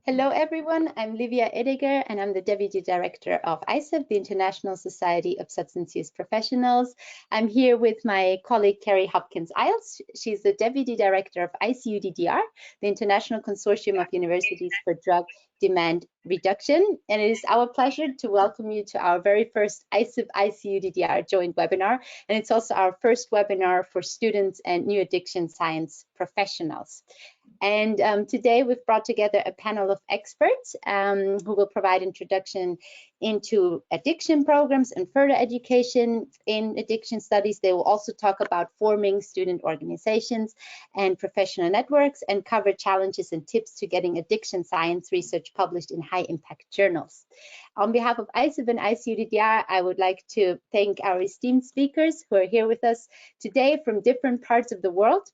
Hello, everyone. I'm Livia Ediger, and I'm the Deputy Director of ISSUP, the International Society of Substance Use Professionals. I'm here with my colleague, Carrie Hopkins-Iles. She's the Deputy Director of ISSUP-ICUDDR, the International Consortium of Universities for Drug Demand Reduction. And it is our pleasure to welcome you to our very first ISSUP-ICUDDR joint webinar. And it's also our first webinar for students and new addiction science professionals. And today we've brought together a panel of experts who will provide introduction into addiction programs and further education in addiction studies. They will also talk about forming student organizations and professional networks and cover challenges and tips to getting addiction science research published in high impact journals. On behalf of ISSUP and ISSUP-ICUDDR, I would like to thank our esteemed speakers who are here with us today from different parts of the world.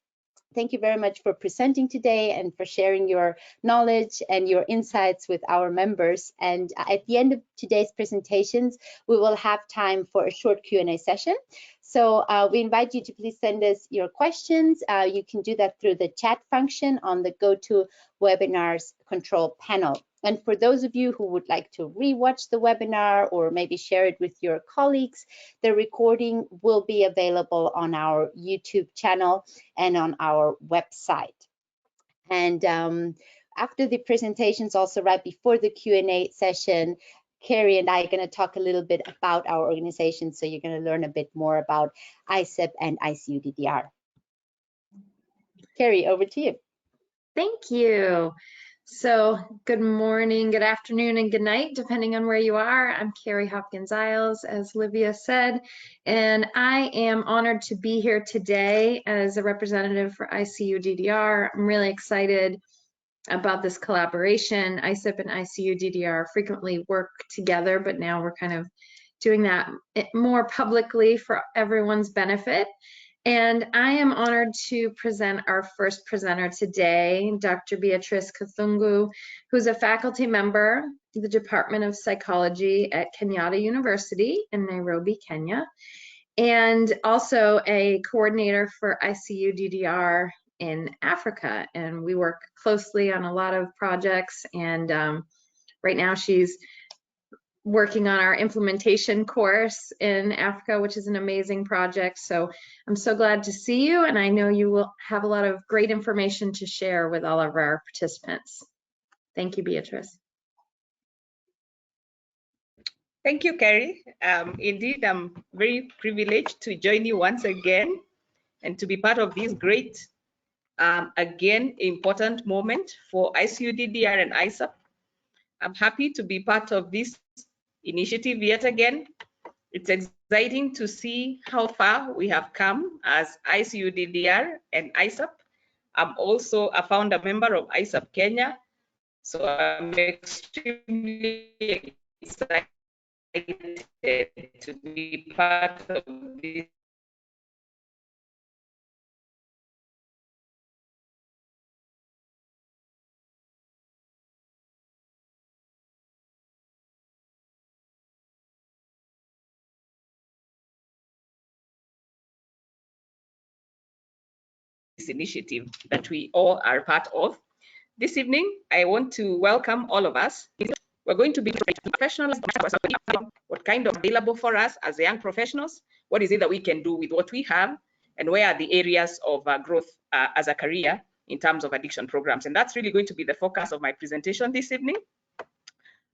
Thank you very much for presenting today and for sharing your knowledge and your insights with our members. And at the end of today's presentations, we will have time for a short Q&A session. So we invite you to please send us your questions. You can do that through the chat function on the GoToWebinars control panel. And for those of you who would like to rewatch the webinar or maybe share it with your colleagues, the recording will be available on our YouTube channel and on our website. And after the presentations, also right before the Q&A session, Carrie and I are going to talk a little bit about our organization, so you're going to learn a bit more about ISSUP and ISSUP-ICUDDR. Carrie, over to you. Thank you. So good morning, good afternoon, and good night, depending on where you are. I'm Carrie Hopkins-Iles, as Livia said, and I am honored to be here today as a representative for ISSUP-ICUDDR. I'm really excited about this collaboration. ISSUP and ISSUP-ICUDDR frequently work together, but now we're kind of doing that more publicly for everyone's benefit. And I am honored to present our first presenter today, Dr. Beatrice Kathungu, who's a faculty member of the Department of Psychology at Kenyatta University in Nairobi, Kenya, and also a coordinator for ISSUP-ICUDDR in Africa. And we work closely on a lot of projects, and right now she's working on our implementation course in Africa, which is an amazing project. So I'm so glad to see you, and I know you will have a lot of great information to share with all of our participants. Thank you, Beatrice. Thank you, Carrie. Indeed, I'm very privileged to join you once again and to be part of this great, again, important moment for ISSUP-ICUDDR and ISSUP. I'm happy to be part of this initiative yet again. It's exciting to see how far we have come as ISSUP-ICUDDR and ISSUP. I'm also a founder member of ISSUP Kenya, so I'm extremely excited to be part of this initiative that we all are part of. This evening, I want to welcome all of us. We're going to be professionals, what kind of available for us as young professionals, what is it that we can do with what we have, and where are the areas of growth as a career in terms of addiction programs. And that's really going to be the focus of my presentation this evening.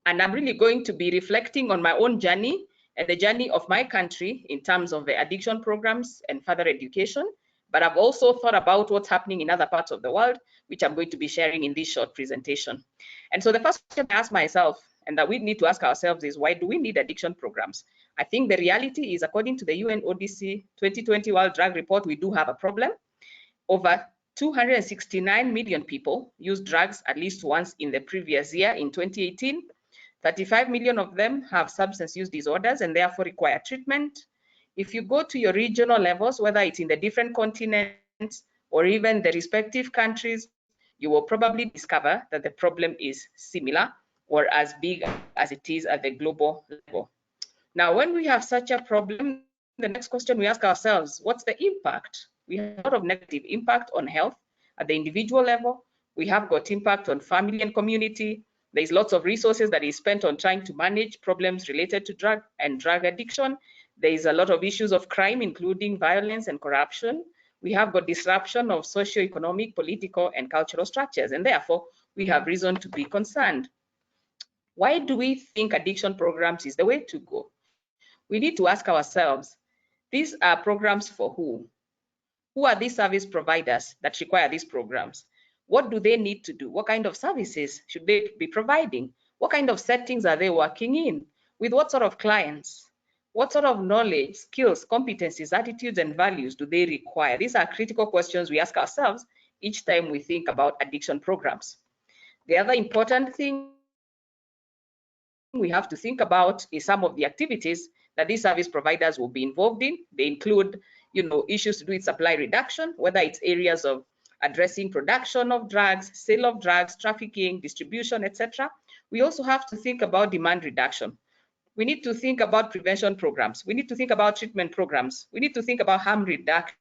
And I'm really going to be reflecting on my own journey and the journey of my country in terms of the addiction programs and further education. But I've also thought about what's happening in other parts of the world, which I'm going to be sharing in this short presentation. And so the first question I ask myself, and that we need to ask ourselves, is why do we need addiction programs? I think the reality is, according to the UNODC 2020 World Drug Report, we do have a problem. Over 269 million people used drugs at least once in the previous year, in 2018. 35 million of them have substance use disorders and therefore require treatment. If you go to your regional levels, whether it's in the different continents or even the respective countries, you will probably discover that the problem is similar or as big as it is at the global level. Now, when we have such a problem, the next question we ask ourselves, what's the impact? We have a lot of negative impact on health at the individual level, We have got impact on family and community. There's lots of resources that is spent on trying to manage problems related to drug and drug addiction. There is a lot of issues of crime, including violence and corruption. We have got disruption of socio-economic, political, and cultural structures, and therefore we have reason to be concerned. Why do we think addiction programs is the way to go? We need to ask ourselves, these are programs for who? Who are these service providers that require these programs? What do they need to do? What kind of services should they be providing? What kind of settings are they working in? With what sort of clients? What sort of knowledge, skills, competencies, attitudes, and values do they require? These are critical questions we ask ourselves each time we think about addiction programs. The other important thing we have to think about is some of the activities that these service providers will be involved in. They include, issues to do with supply reduction, whether it's areas of addressing production of drugs, sale of drugs, trafficking, distribution, etc. We also have to think about demand reduction. We need to think about prevention programs. We need to think about treatment programs. We need to think about harm reduction.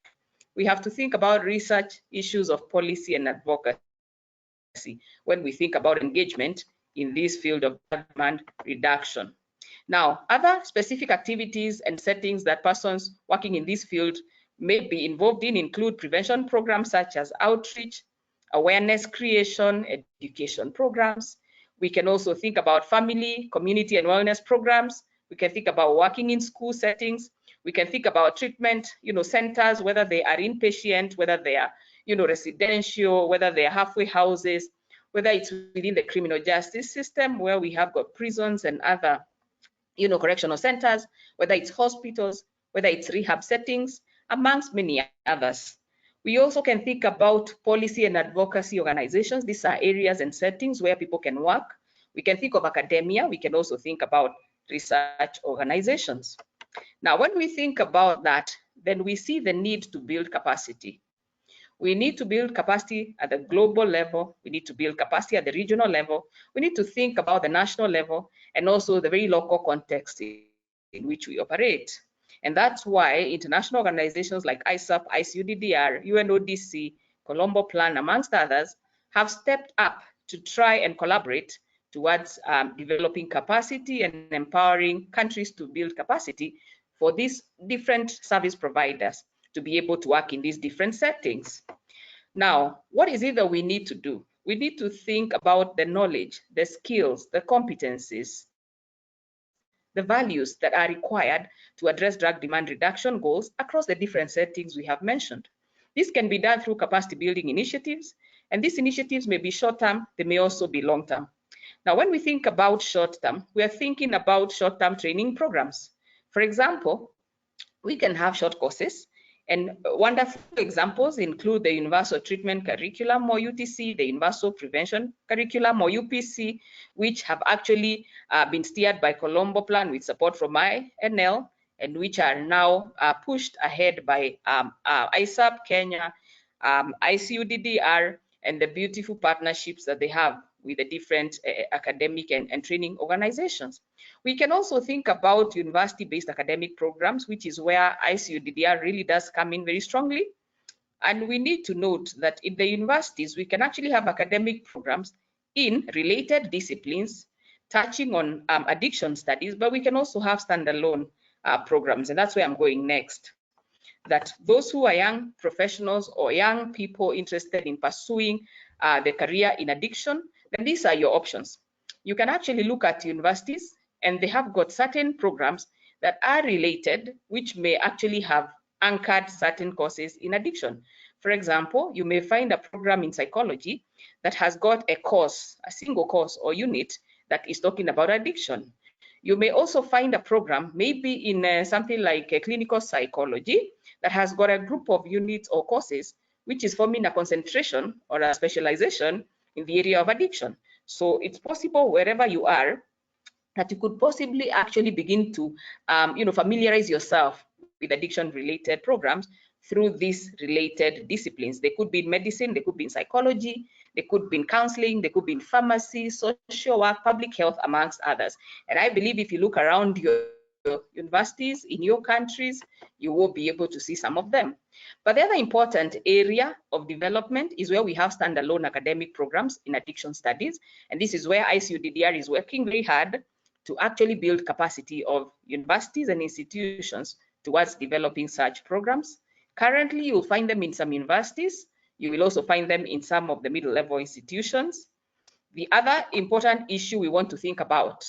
We have to think about research, issues of policy and advocacy when we think about engagement in this field of demand reduction. Now, other specific activities and settings that persons working in this field may be involved in include prevention programs such as outreach, awareness creation, education programs. We can also think about family, community, and wellness programs. We can think about working in school settings. We can think about treatment, centers, whether they are inpatient, whether they are, residential, whether they are halfway houses, whether it's within the criminal justice system where we have got prisons and other, correctional centers, whether it's hospitals, whether it's rehab settings, amongst many others. We also can think about policy and advocacy organizations. These are areas and settings where people can work. We can think of academia. We can also think about research organizations. Now, when we think about that, then we see the need to build capacity. We need to build capacity at the global level. We need to build capacity at the regional level. We need to think about the national level and also the very local context in which we operate. And that's why international organizations like ISSUP-ICUDDR, UNODC, Colombo Plan, amongst others, have stepped up to try and collaborate towards developing capacity and empowering countries to build capacity for these different service providers to be able to work in these different settings. Now, what is it that we need to do? We need to think about the knowledge, the skills, the competencies, the values that are required to address drug demand reduction goals across the different settings we have mentioned. This can be done through capacity building initiatives, and these initiatives may be short-term, they may also be long-term. Now, when we think about short-term, we are thinking about short-term training programs. For example, we can have short courses, and wonderful examples include the Universal Treatment Curriculum or UTC, the Universal Prevention Curriculum or UPC, which have actually been steered by Colombo Plan with support from INL, and which are now pushed ahead by ISSUP, Kenya, ICUDDR, and the beautiful partnerships that they have with the different academic and training organizations. We can also think about university-based academic programs, which is where ICUDDR really does come in very strongly. And we need to note that in the universities, we can actually have academic programs in related disciplines, touching on addiction studies, but we can also have standalone programs. And that's where I'm going next. That those who are young professionals or young people interested in pursuing the career in addiction, then these are your options. You can actually look at universities, and they have got certain programs that are related, which may actually have anchored certain courses in addiction. For example, you may find a program in psychology that has got a course, a single course or unit that is talking about addiction. You may also find a program, maybe in something like a clinical psychology, that has got a group of units or courses, which is forming a concentration or a specialization in the area of addiction. So it's possible wherever you are that you could possibly actually begin to familiarize yourself with addiction-related programs through these related disciplines. They could be in medicine, they could be in psychology, they could be in counseling, they could be in pharmacy, social work, public health, amongst others. And I believe if you look around your universities in your countries, you will be able to see some of them. But the other important area of development is where we have standalone academic programs in addiction studies. And this is where ISSUP-ICUDDR is working very hard to actually build capacity of universities and institutions towards developing such programs. Currently, you'll find them in some universities. You will also find them in some of the middle-level institutions. The other important issue we want to think about,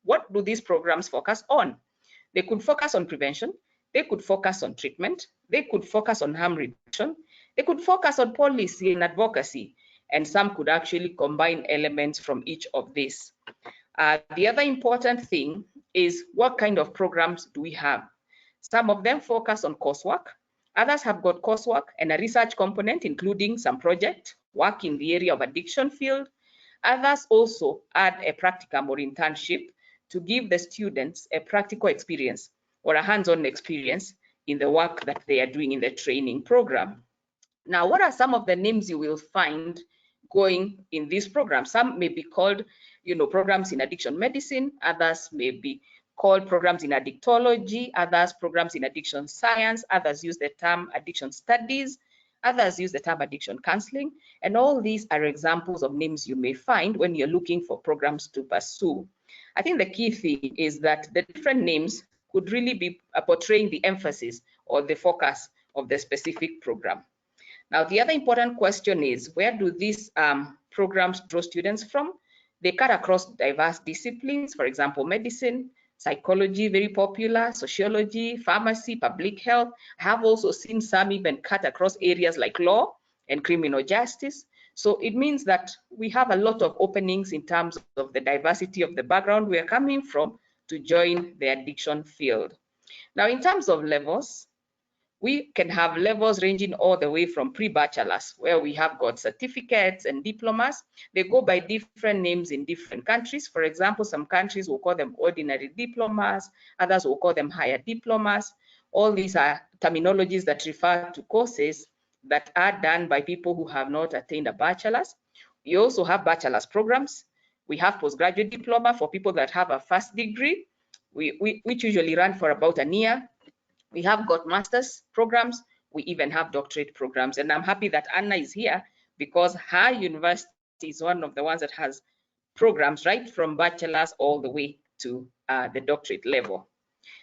what do these programs focus on? They could focus on prevention, they could focus on treatment, they could focus on harm reduction, they could focus on policy and advocacy, and some could actually combine elements from each of these. The other important thing is what kind of programs do we have? Some of them focus on coursework, others have got coursework and a research component, including some project work in the area of addiction field. Others also add a practicum or internship to give the students a practical experience or a hands-on experience in the work that they are doing in the training program. Now, what are some of the names you will find going in this program? Some may be called, programs in addiction medicine, others may be called programs in addictology, others programs in addiction science, others use the term addiction studies, others use the term addiction counseling, and all these are examples of names you may find when you're looking for programs to pursue. I think the key thing is that the different names could really be portraying the emphasis or the focus of the specific program. Now, the other important question is, where do these programs draw students from? They cut across diverse disciplines, for example, medicine, psychology, very popular, sociology, pharmacy, public health. I have also seen some even cut across areas like law and criminal justice. So it means that we have a lot of openings in terms of the diversity of the background we are coming from to join the addiction field. Now, in terms of levels, we can have levels ranging all the way from pre-bachelor's, where we have got certificates and diplomas. They go by different names in different countries. For example, some countries will call them ordinary diplomas, others will call them higher diplomas. All these are terminologies that refer to courses that are done by people who have not attained a bachelor's. We also have bachelor's programs. We have postgraduate diploma for people that have a first degree, which usually run for about a year. We have got master's programs. We even have doctorate programs. And I'm happy that Anna is here because her university is one of the ones that has programs right from bachelor's all the way to the doctorate level.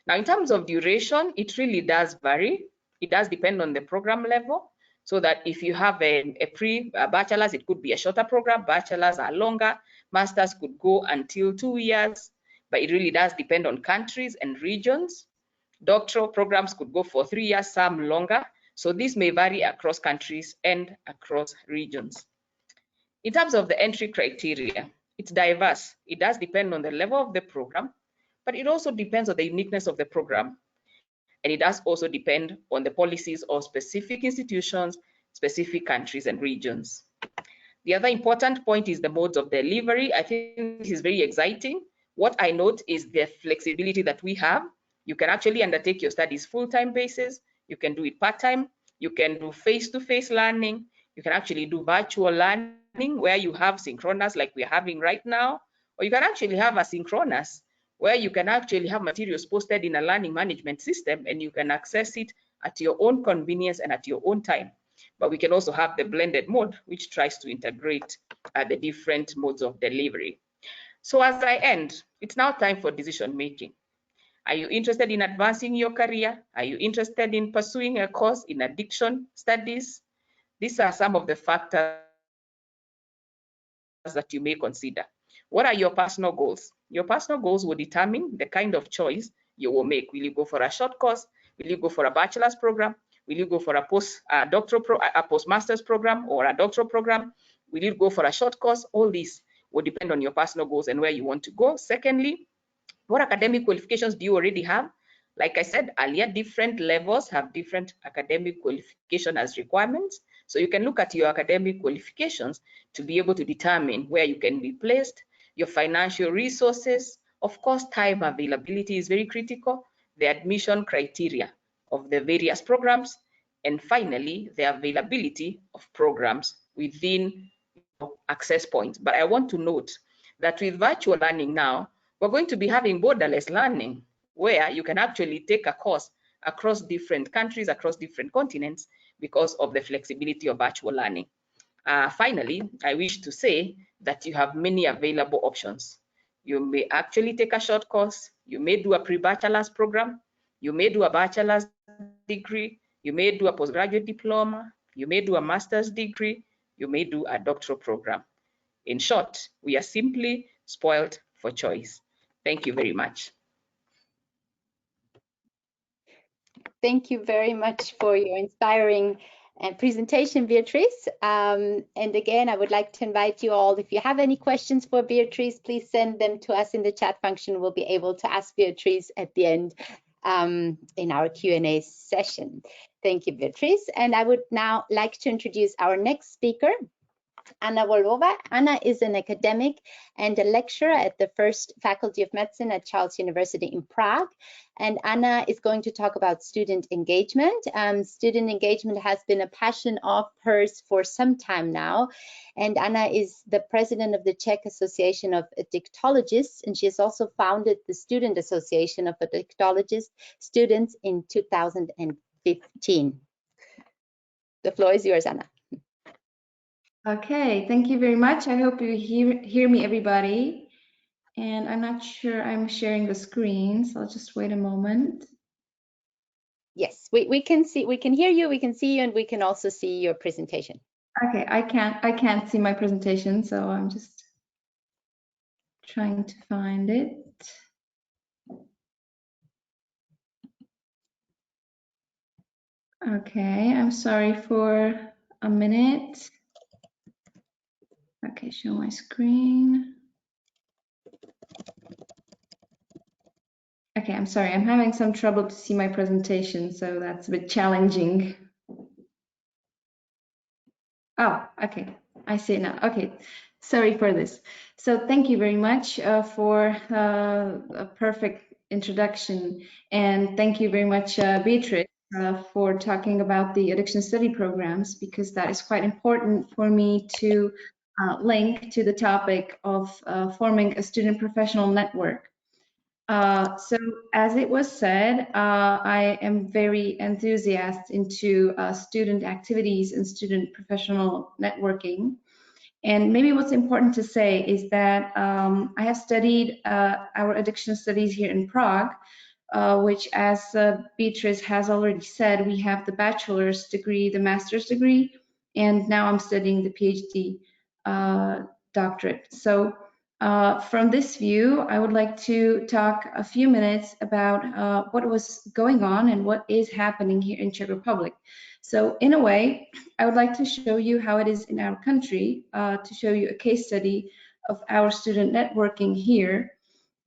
Now, in terms of duration, it really does vary. It does depend on the program level. So that if you have a pre-bachelor's, it could be a shorter program. Bachelor's are longer. Masters could go until 2 years. But it really does depend on countries and regions. Doctoral programs could go for 3 years, some longer. So this may vary across countries and across regions. In terms of the entry criteria, it's diverse. It does depend on the level of the program, but it also depends on the uniqueness of the program. And it does also depend on the policies of specific institutions, specific countries and regions. The other important point is the modes of delivery. I think this is very exciting. What I note is the flexibility that we have. You can actually undertake your studies full-time basis. You can do it part-time. You can do face-to-face learning. You can actually do virtual learning where you have synchronous like we're having right now, or you can actually have asynchronous where you can actually have materials posted in a learning management system and you can access it at your own convenience and at your own time. But we can also have the blended mode, which tries to integrate the different modes of delivery. So as I end, it's now time for decision making. Are you interested in advancing your career? Are you interested in pursuing a course in addiction studies? These are some of the factors that you may consider. What are your personal goals? Your personal goals will determine the kind of choice you will make. Will you go for a short course? Will you go for a bachelor's program? Will you go for a postmaster's program or a doctoral program? Will you go for a short course? All these will depend on your personal goals and where you want to go. Secondly, what academic qualifications do you already have? Like I said earlier, different levels have different academic qualification as requirements. So you can look at your academic qualifications to be able to determine where you can be placed, your financial resources. Of course, time availability is very critical, the admission criteria of the various programs, and finally, the availability of programs within access points. But I want to note that with virtual learning now, we're going to be having borderless learning. where you can actually take a course across different countries, across different continents, because of the flexibility of virtual learning. Finally, I wish to say that you have many available options. You may actually take a short course, you may do a pre-bachelor's program, you may do a bachelor's degree, you may do a postgraduate diploma, you may do a master's degree, you may do a doctoral program. In short, we are simply spoiled for choice. Thank you very much. Thank you very much for your inspiring presentation, Beatrice. And again, I would like to invite you all, if you have any questions for Beatrice, please send them to us in the chat function. We'll be able to ask Beatrice at the end in our Q&A session. Thank you, Beatrice. And I would now like to introduce our next speaker, Anna Volfová. Anna is an academic and a lecturer at the First Faculty of Medicine at Charles University in Prague. And Anna is going to talk about student engagement. Student engagement has been a passion of hers for some time now. And Anna is the president of the Czech Association of Addictologists, and she has also founded the Student Association of Addictologist Students in 2015. The floor is yours, Anna. Okay, thank you very much. I hope you hear me, everybody. And I'm not sure I'm sharing the screen, so I'll just wait a moment. Yes, we can hear you, we can see you, and we can also see your presentation. Okay, I can't see my presentation, so I'm just trying to find it. Okay, I'm sorry for a minute. Okay, show my screen. Okay, I'm sorry, I'm having some trouble to see my presentation, so that's a bit challenging. Oh, okay, I see it now. Okay, sorry for this. So thank you very much for a perfect introduction, and thank you very much, Beatrice, for talking about the addiction study programs, because that is quite important for me to link to the topic of forming a student professional network. So as it was said, I am very enthusiastic into student activities and student professional networking. And maybe what's important to say is that I have studied our addiction studies here in Prague, which, as Beatrice has already said, we have the bachelor's degree, the master's degree, and now I'm studying the PhD doctorate. So from this view, I would like to talk a few minutes about what was going on and what is happening here in Czech Republic. So in a way, I would like to show you how it is in our country, to show you a case study of our student networking here.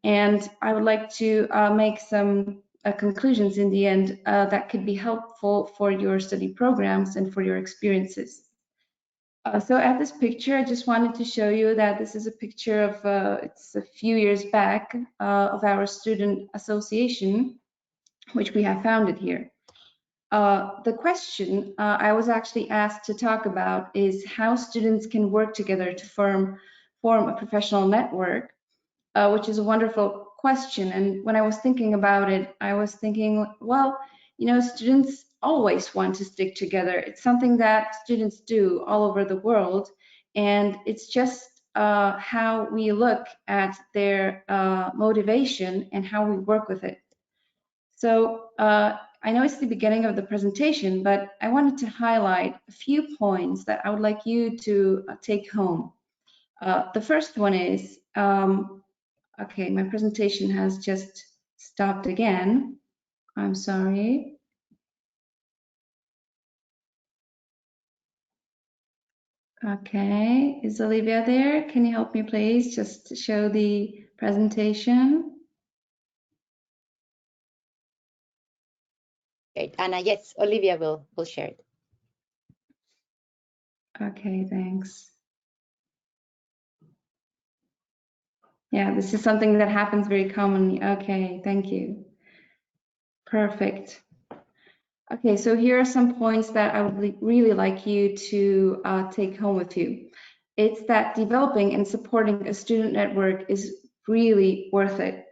And I would like to make some conclusions in the end that could be helpful for your study programs and for your experiences. So at this picture, I just wanted to show you that this is a picture of, it's a few years back, of our student association, which we have founded here. The question I was actually asked to talk about is how students can work together to form a professional network, which is a wonderful question. And when I was thinking about it, I was thinking, well, you know, students always want to stick together. It's something that students do all over the world, and it's just how we look at their motivation and how we work with it. So I know it's the beginning of the presentation, but I wanted to highlight a few points that I would like you to take home. The first one is, okay, my presentation has just stopped again. I'm sorry. Okay, is Olivia there? Can you help me please just show the presentation? Great, Anna. Yes, Olivia will share it. Okay, thanks. Yeah, this is something that happens very commonly. Okay, thank you. Perfect. Okay, so here are some points that I would really like you to take home with you. It's that developing and supporting a student network is really worth it.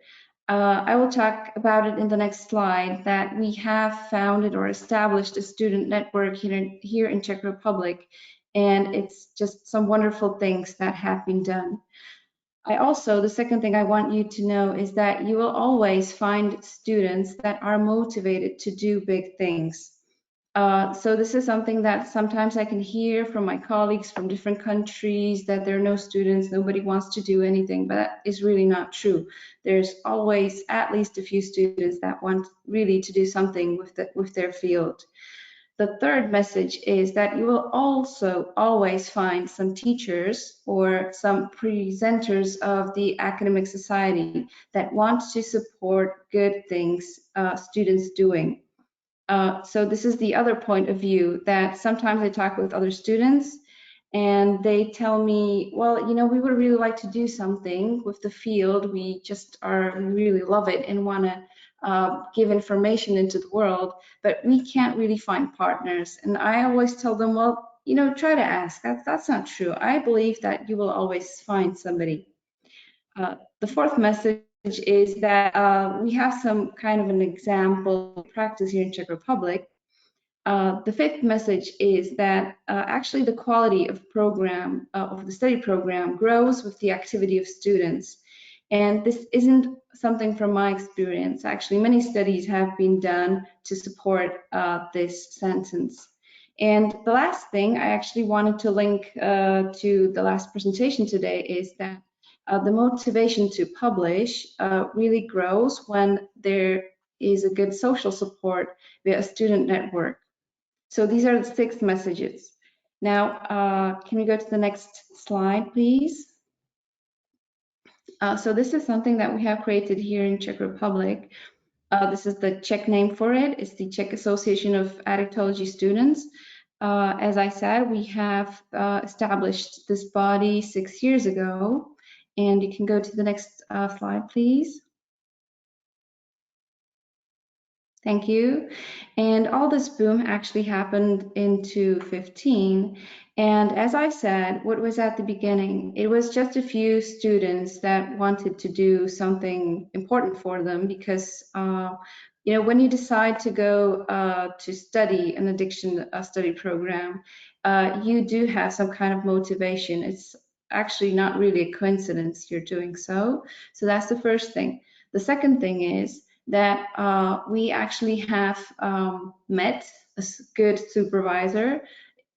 I will talk about it in the next slide, that we have founded or established a student network here in Czech Republic, and it's just some wonderful things that have been done. The second thing I want you to know is that you will always find students that are motivated to do big things. So this is something that sometimes I can hear from my colleagues from different countries, that there are no students, nobody wants to do anything, but that is really not true. There's always at least a few students that want really to do something with their field. The third message is that you will also always find some teachers or some presenters of the academic society that want to support good things students doing. So this is the other point of view, that sometimes I talk with other students and they tell me, well, you know, we would really like to do something with the field. We really love it and want to give information into the world, but we can't really find partners. And I always tell them, well, you know, try to ask. That's not true. I believe that you will always find somebody. The fourth message is that we have some kind of an example practice here in Czech Republic. The fifth message is that actually the quality of the study program grows with the activity of students. And this isn't something from my experience. Actually, many studies have been done to support this sentence. And the last thing I actually wanted to link to the last presentation today is that the motivation to publish really grows when there is a good social support via a student network. So these are the 6 messages. Now, can we go to the next slide, please? So this is something that we have created here in Czech Republic. This is the Czech name for it. It's the Czech Association of Addictology Students. As I said, we have established this body 6 years ago. And you can go to the next slide, please. Thank you. And all this boom actually happened in 2015. And as I said, what was at the beginning? It was just a few students that wanted to do something important for them, because you know, when you decide to go to study an addiction study program, you do have some kind of motivation. It's actually not really a coincidence you're doing so. So that's the first thing. The second thing is that we actually have met a good supervisor,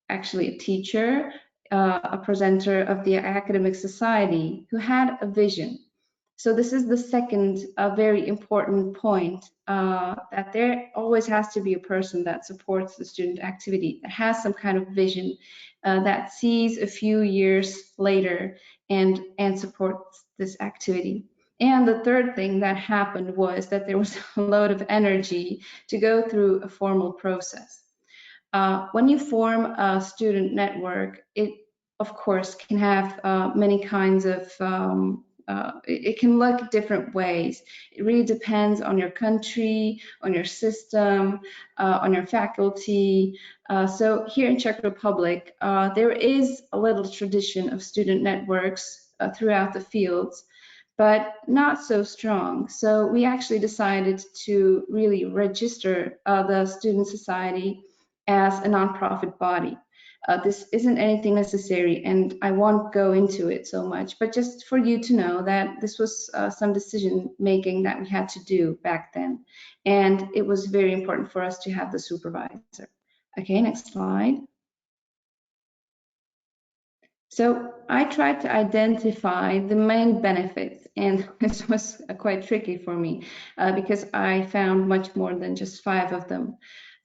actually a teacher, a presenter of the academic society, who had a vision. So this is the second very important point, that there always has to be a person that supports the student activity, that has some kind of vision, that sees a few years later and supports this activity. And the third thing that happened was that there was a lot of energy to go through a formal process. When you form a student network, it of course can have many kinds of it can look different ways. It really depends on your country, on your system, on your faculty. So here in Czech Republic, there is a little tradition of student networks throughout the fields, but not so strong. So we actually decided to really register the student society as a nonprofit body. This isn't anything necessary, and I won't go into it so much, but just for you to know that this was some decision making that we had to do back then. And it was very important for us to have the supervisor. Okay, next slide. So I tried to identify the main benefits, and this was quite tricky for me because I found much more than just 5 of them.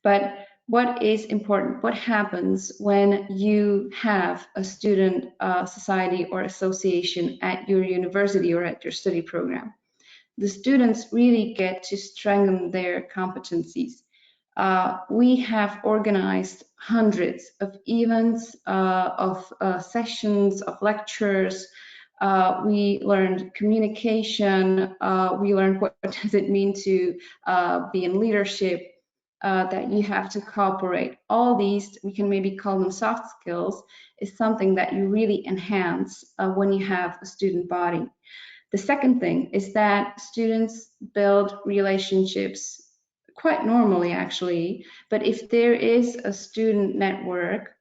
But what is important? What happens when you have a student society or association at your university or at your study program? The students really get to strengthen their competencies. We have organized hundreds of events, of sessions, of lectures. We learned communication. We learned what does it mean to be in leadership, that you have to cooperate. All these, we can maybe call them soft skills, is something that you really enhance when you have a student body. The second thing is that students build relationships quite normally, actually, but if there is a student network,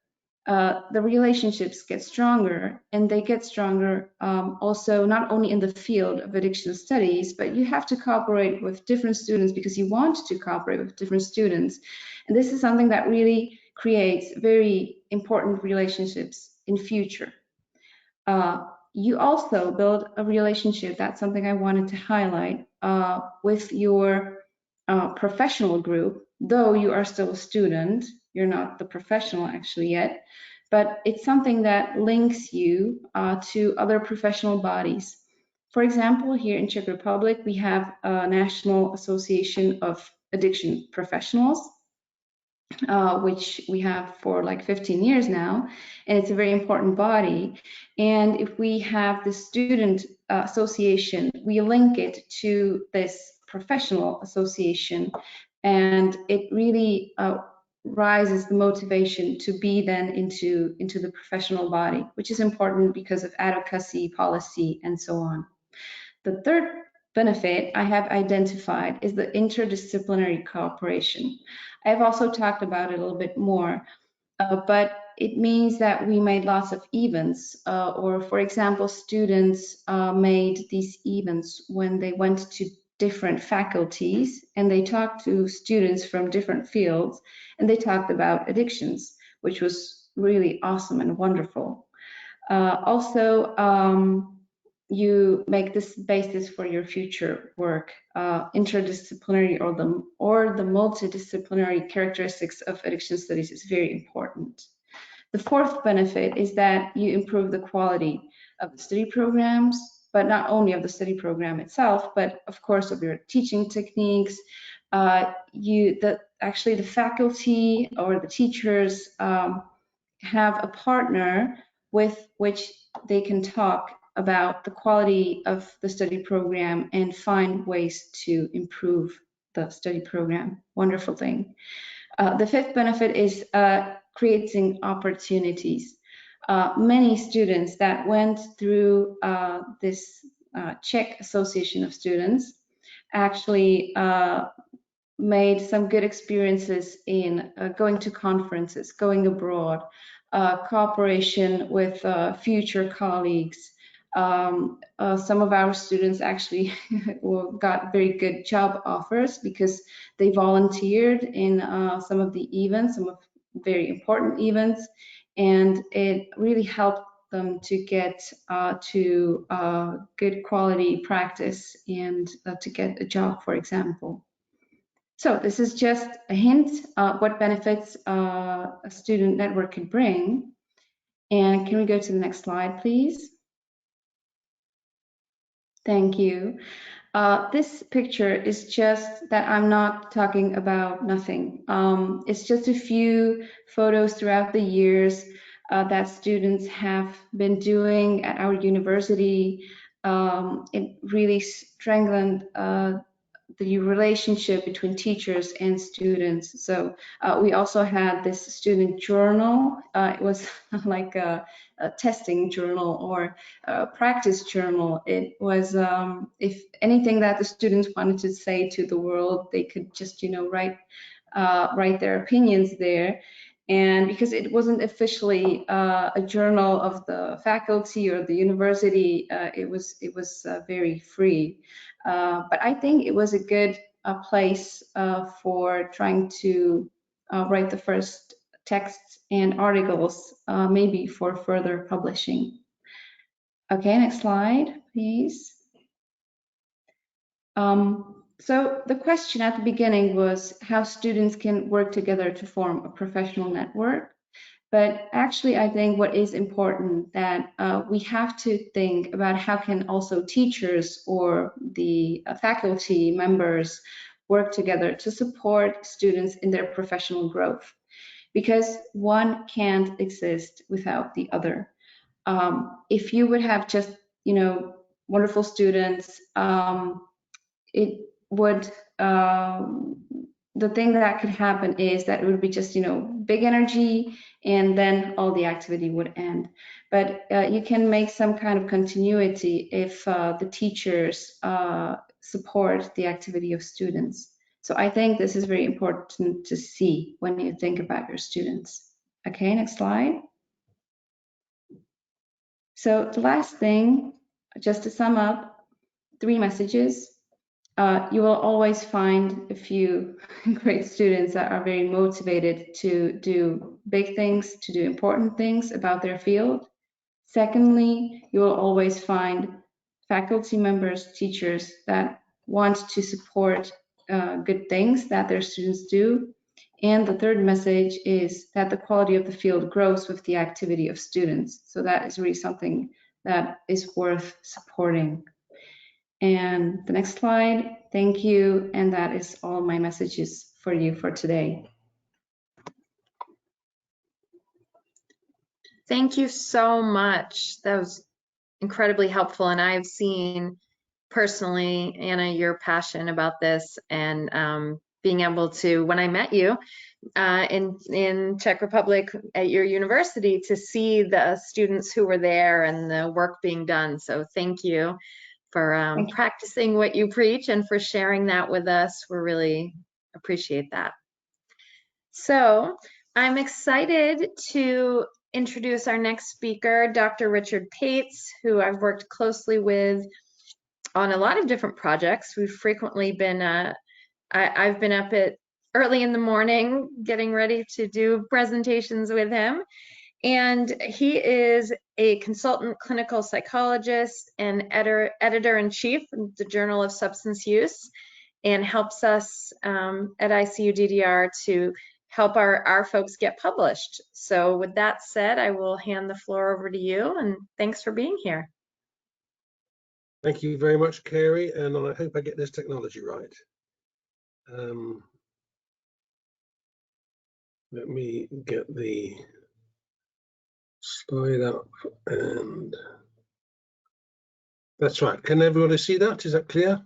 the relationships get stronger, and they get stronger also not only in the field of addiction studies, but you have to cooperate with different students because you want to cooperate with different students. And this is something that really creates very important relationships in future. You also build a relationship, that's something I wanted to highlight, with your professional group. Though you are still a student, you're not the professional actually yet, but it's something that links you to other professional bodies. For example, here in Czech Republic, we have a National Association of Addiction Professionals, which we have for like 15 years now, and it's a very important body. And if we have the student association, we link it to this professional association, and it really rises the motivation to be then into the professional body, which is important because of advocacy, policy, and so on. The third benefit I have identified is the interdisciplinary cooperation. I've also talked about it a little bit more, but it means that we made lots of events, or for example, students made these events when they went to different faculties and they talked to students from different fields, and they talked about addictions, which was really awesome and wonderful. Also, you make this basis for your future work. Interdisciplinary or the multidisciplinary characteristics of addiction studies is very important. The fourth benefit is that you improve the quality of the study programs, but not only of the study program itself, but of course of your teaching techniques. Actually the faculty or the teachers have a partner with which they can talk about the quality of the study program and find ways to improve the study program. Wonderful thing. The fifth benefit is creating opportunities. Many students that went through this Czech Association of Students actually made some good experiences in going to conferences, going abroad, cooperation with future colleagues. Some of our students actually got very good job offers because they volunteered in some of the events, some of very important events, and it really helped them to get to good quality practice and to get a job, for example. So this is just a hint what benefits a student network can bring. And can we go to the next slide, please? Thank you. This picture is just that I'm not talking about nothing. It's just a few photos throughout the years that students have been doing at our university. It really strengthened the relationship between teachers and students. So we also had this student journal. It was like a testing journal or a practice journal. It was, if anything that the students wanted to say to the world, they could just, write their opinions there. And because it wasn't officially a journal of the faculty or the university, it was very free. But I think it was a good place for trying to write the first texts and articles, maybe for further publishing. Okay, next slide, please. So the question at the beginning was how students can work together to form a professional network. But actually, I think what is important that we have to think about how can also teachers or the faculty members work together to support students in their professional growth, because one can't exist without the other. If you would have just, wonderful students, it would the thing that could happen is that it would be just, big energy, and then all the activity would end. But you can make some kind of continuity if the teachers support the activity of students. So I think this is very important to see when you think about your students. Okay, next slide. So the last thing, just to sum up, 3 messages. You will always find a few great students that are very motivated to do big things, to do important things about their field. Secondly, you will always find faculty members, teachers that want to support good things that their students do. And the third message is that the quality of the field grows with the activity of students. So that is really something that is worth supporting. And the next slide, thank you. And that is all my messages for you for today. Thank you so much. That was incredibly helpful. And I've seen personally, Anna, your passion about this, and being able to, when I met you in Czech Republic at your university, to see the students who were there and the work being done. So thank you for practicing what you preach and for sharing that with us. We really appreciate that. So I'm excited to introduce our next speaker, Dr. Richard Pates, who I've worked closely with on a lot of different projects. We've frequently been, I've been up at early in the morning getting ready to do presentations with him. And he is a consultant clinical psychologist and editor-in-chief of the Journal of Substance Use, and helps us at ISSUP-ICUDDR to help our folks get published. So with that said, I will hand the floor over to you, and thanks for being here. Thank you very much, Carrie, and I hope I get this technology right. Let me get the slide up, and that's right. Can everybody see that? Is that clear?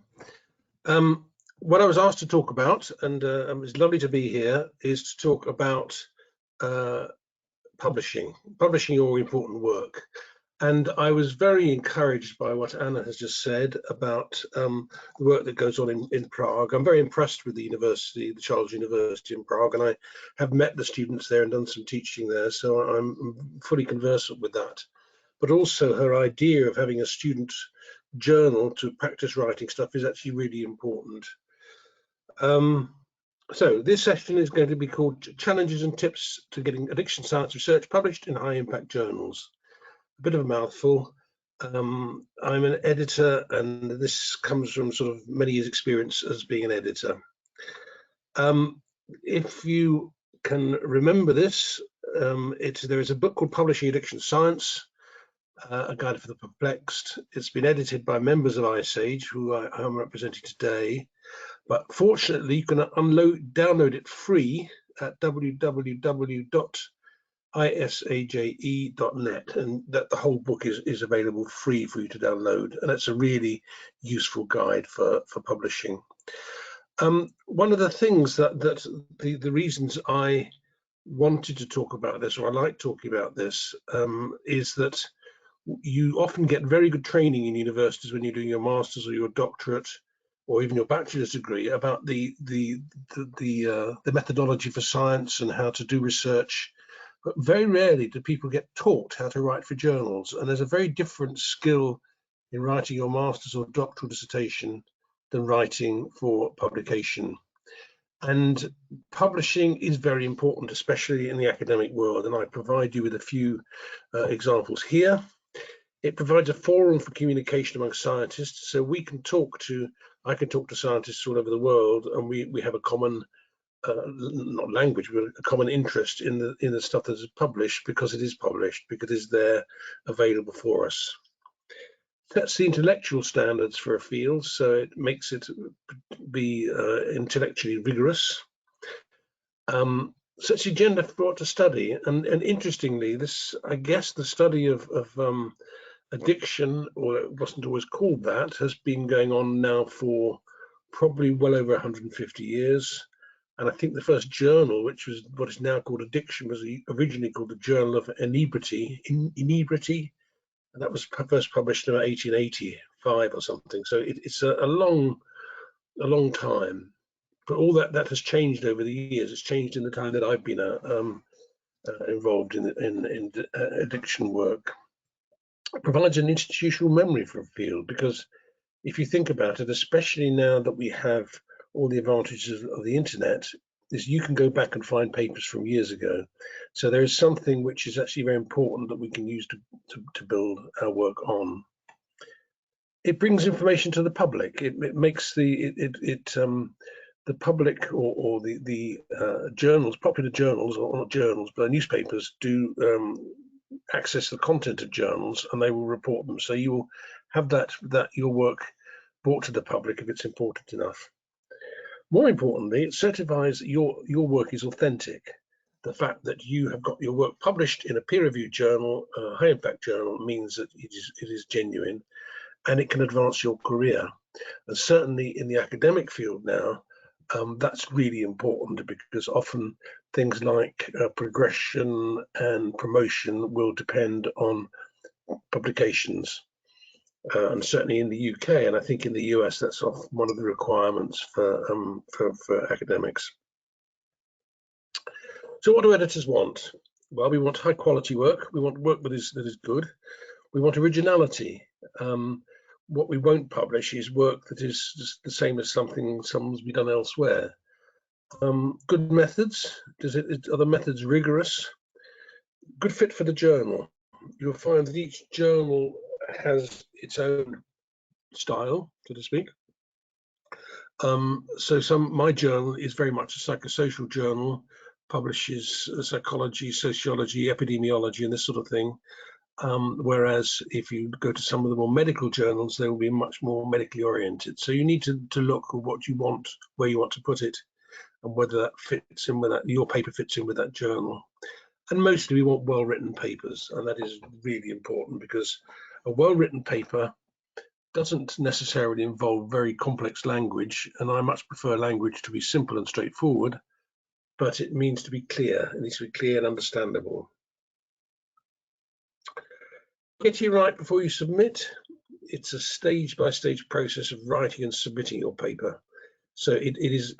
What I was asked to talk about, and it's lovely to be here, is to talk about publishing your important work. And I was very encouraged by what Anna has just said about the work that goes on in Prague. I'm very impressed with the university, the Charles University in Prague, and I have met the students there and done some teaching there, so I'm fully conversant with that. But also her idea of having a student journal to practice writing stuff is actually really important. So this session is going to be called Challenges and Tips to Getting Addiction Science Research Published in High Impact Journals. A bit of a mouthful. I'm an editor, and this comes from sort of many years' experience as being an editor. If you can remember this, there is a book called Publishing Addiction Science, a guide for the perplexed. It's been edited by members of ISAGE, who I am representing today. But fortunately, you can download it free at www.issaje.net, and that the whole book is available free for you to download, and it's a really useful guide for publishing. One of the things the reasons I wanted to talk about this, or I like talking about this, is that you often get very good training in universities when you're doing your master's or your doctorate or even your bachelor's degree about the methodology for science and how to do research. But very rarely do people get taught how to write for journals, and there's a very different skill in writing your master's or doctoral dissertation than writing for publication. And publishing is very important, especially in the academic world, and I provide you with a few examples here. It provides a forum for communication among scientists, so I can talk to scientists all over the world, and we have a common not language, but a common interest in the stuff that is published, because it is published, because it is there available for us. Sets the intellectual standards for a field, so it makes it be intellectually rigorous. Sets the agenda for what to study, and interestingly, this, I guess, the study of addiction, or it wasn't always called that, has been going on now for probably well over 150 years. And I think the first journal, which was what is now called Addiction, was originally called the Journal of Inebriety, and that was first published in 1885 or something. So it's a long time. But all that has changed over the years. It's changed in the time that I've been involved in addiction work. It provides an institutional memory for a field, because if you think about it, especially now that we have all the advantages of the internet, is you can go back and find papers from years ago. So there is something which is actually very important that we can use to build our work on. It brings information to the public. It makes the public or the journals, popular journals, or not journals, but newspapers do access the content of journals, and they will report them. So you will have that your work brought to the public if it's important enough. More importantly, it certifies that your work is authentic. The fact that you have got your work published in a peer-reviewed journal, a high-impact journal, means that it is genuine, and it can advance your career. And certainly in the academic field now, that's really important, because often things like progression and promotion will depend on publications. And certainly in the UK, and I think in the US, that's one of the requirements for academics. So what do editors want? Well, we want high quality work. We want work that is good. We want originality. What we won't publish is work that is just the same as someone's been done elsewhere. Good methods. Are the methods rigorous? Good fit for the journal. You'll find that each journal has its own style, so to speak. So my journal is very much a psychosocial journal, publishes psychology, sociology, epidemiology, and this sort of thing. Whereas if you go to some of the more medical journals, they will be much more medically oriented. So you need to look at what you want, where you want to put it, and whether that fits in with that, your paper fits in with that journal. And mostly we want well-written papers, and that is really important, because a well-written paper doesn't necessarily involve very complex language, and I much prefer language to be simple and straightforward, but it means to be clear. It needs to be clear and understandable. Get you right before you submit. It's a stage-by-stage process of writing and submitting your paper. So it is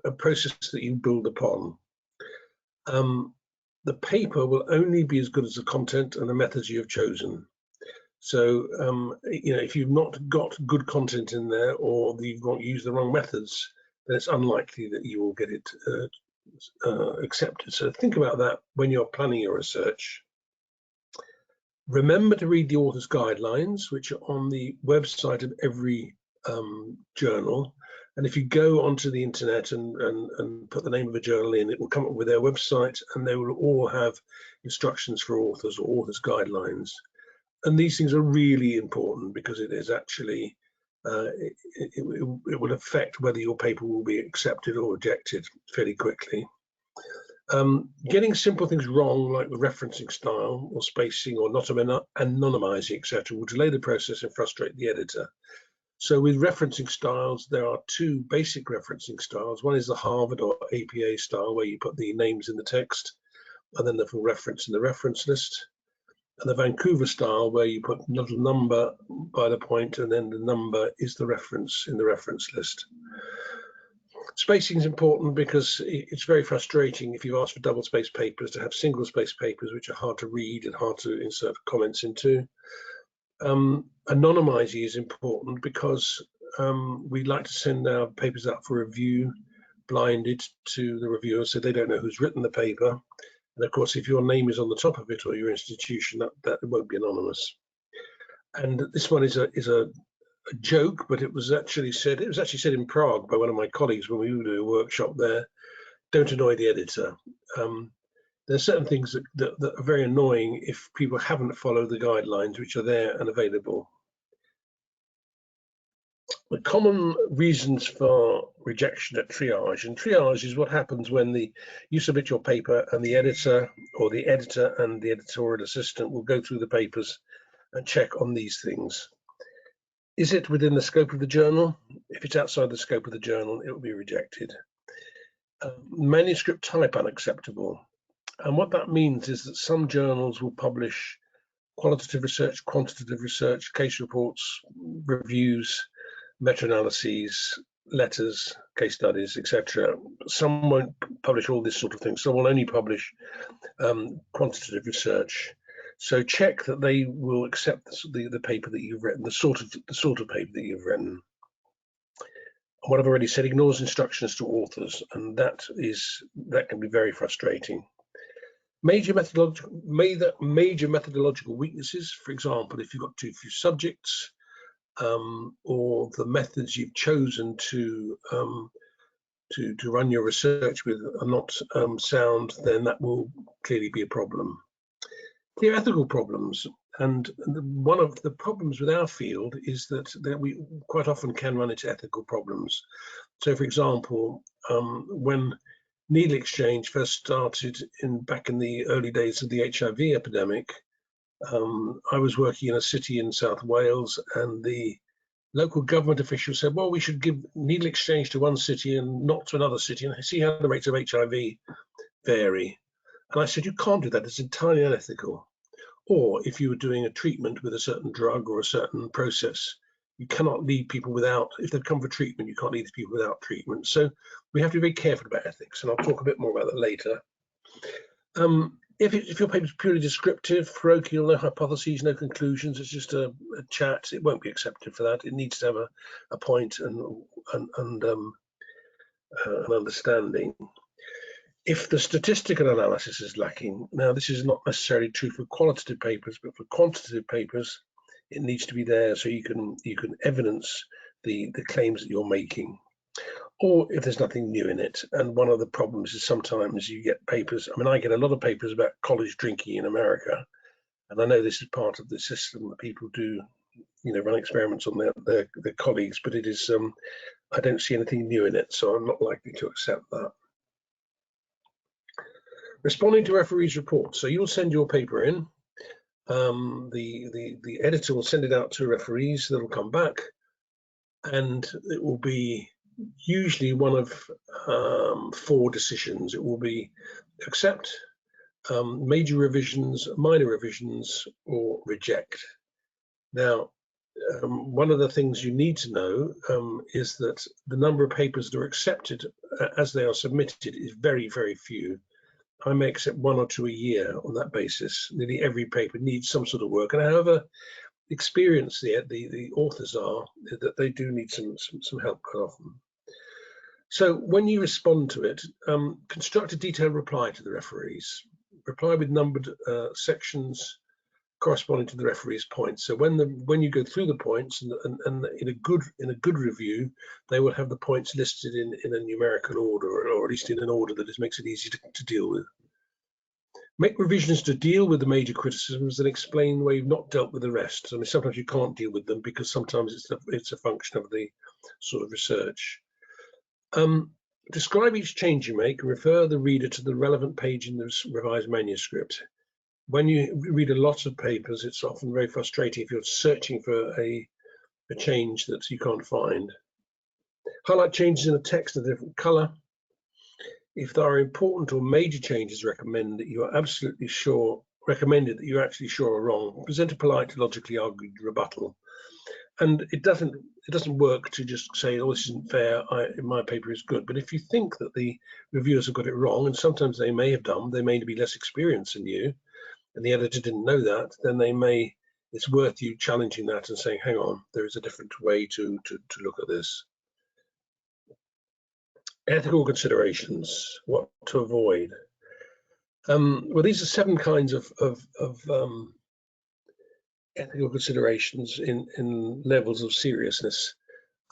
a process that you build upon. The paper will only be as good as the content and the methods you have chosen. So if you've not got good content in there, or you've used the wrong methods, then it's unlikely that you will get it accepted. So think about that when you're planning your research. Remember to read the author's guidelines, which are on the website of every journal. And if you go onto the internet and put the name of a journal in, it will come up with their website, and they will all have instructions for authors or authors' guidelines. And these things are really important, because it is actually, it will affect whether your paper will be accepted or rejected fairly quickly. Getting simple things wrong, like the referencing style or spacing or not anonymizing, etc., will delay the process and frustrate the editor. So with referencing styles, there are two basic referencing styles. One is the Harvard or APA style, where you put the names in the text and then the full reference in the reference list. And the Vancouver style, where you put a little number by the point, and then the number is the reference in the reference list. Spacing is important, because it's very frustrating if you ask for double-spaced papers to have single-spaced papers, which are hard to read and hard to insert comments into. Anonymizing is important, because we like to send our papers out for review blinded to the reviewers, so they don't know who's written the paper. And of course, if your name is on the top of it, or your institution, that won't be anonymous. And this one is a joke, but it was actually said in Prague by one of my colleagues when we would do a workshop there. Don't annoy the editor. There are certain things that are very annoying if people haven't followed the guidelines, which are there and available. The common reasons for rejection at triage, and triage is what happens when you submit your paper, and the editor and the editorial assistant will go through the papers and check on these things. Is it within the scope of the journal? If it's outside the scope of the journal, it will be rejected. Manuscript type unacceptable. And what that means is that some journals will publish qualitative research, quantitative research, case reports, reviews, meta-analyses, letters, case studies, etc. Some won't publish all this sort of thing. Some will only publish quantitative research. So check that they will accept the paper that you've written, the sort of paper that you've written. What I've already said, ignores instructions to authors, and that can be very frustrating. Major methodological weaknesses, for example, if you've got too few subjects, or the methods you've chosen to run your research with are not sound, then that will clearly be a problem. Clear ethical problems, and one of the problems with our field is that we quite often can run into ethical problems. So, for example, when needle exchange first started back in the early days of the HIV epidemic, I was working in a city in South Wales, and the local government official said, well, we should give needle exchange to one city and not to another city and see how the rates of HIV vary. And I said, you can't do that, it's entirely unethical. Or if you were doing a treatment with a certain drug or a certain process, you cannot leave people without, if they've come for treatment, you can't leave people without treatment. So we have to be very careful about ethics, and I'll talk a bit more about that later. If your paper is purely descriptive, parochial, no hypotheses, no conclusions, it's just a chat, it won't be accepted for that. It needs to have a point and an understanding. If the statistical analysis is lacking, now this is not necessarily true for qualitative papers, but for quantitative papers, it needs to be there so you can evidence the claims that you're making. Or if there's nothing new in it. And one of the problems is sometimes you get papers, I mean, I get a lot of papers about college drinking in America, and I know this is part of the system that people do, run experiments on their colleagues, but it is, I don't see anything new in it, so I'm not likely to accept that. Responding to referees' reports. So you'll send your paper in, the editor will send it out to referees, that'll come back, and it will be usually one of 4 decisions. It will be accept, major revisions, minor revisions, or reject. Now, one of the things you need to know is that the number of papers that are accepted as they are submitted is very, very few. I may accept 1 or 2 a year on that basis. Nearly every paper needs some sort of work, and however experienced the authors are, that they do need some help quite often. So when you respond to it, construct a detailed reply to the referees. Reply with numbered sections corresponding to the referee's points. So when you go through the points and in a good review, they will have the points listed in a numerical order, or at least in an order that makes it easy to deal with. Make revisions to deal with the major criticisms and explain where you've not dealt with the rest. I mean, sometimes you can't deal with them because sometimes it's a function of the sort of research. Describe each change you make and refer the reader to the relevant page in the revised manuscript. When you read a lot of papers, it's often very frustrating if you're searching for a change that you can't find. Highlight changes in the text in a different color. If there are important or major changes recommended that you're actually sure are wrong, present a polite, logically argued rebuttal. And it doesn't work to just say, oh, this isn't fair, my paper is good. But if you think that the reviewers have got it wrong, and sometimes they may have done, they may be less experienced than you, and the editor didn't know that, then it's worth you challenging that and saying, hang on, there is a different way to look at this. Ethical considerations, what to avoid. Well, these are 7 kinds of ethical considerations in levels of seriousness.